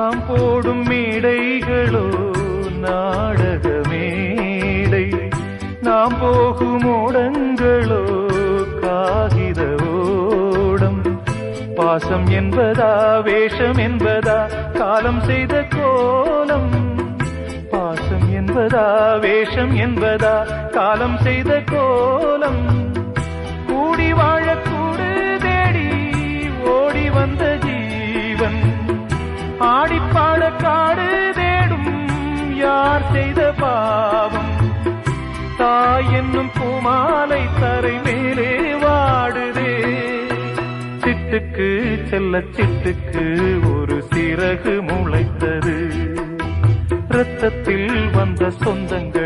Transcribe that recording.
நாம் போடும் மேடைகளோ நாடக மேடை, நாம் போகும் ஓடங்களோ காகித ஓடம். பாசம் என்பதா வேஷம் என்பதா காலம் செய்த கோலம், பாசம் என்பதா வேஷம் என்பதா காலம் செய்த கோலம். கூடி வாழக்கூடு தேடி ஓடி வந்த ஜீவன், ஆடிப்பாட காடு தேடும் யார் செய்த பாவம். தாய் என்னும் பூமாலை தரை மேலே வாடுதே, சிட்டுக்கு செல்ல சிட்டுக்கு ஒரு சிறகு முளைத்தது. இரத்தத்தில் வந்த சொந்தங்கள்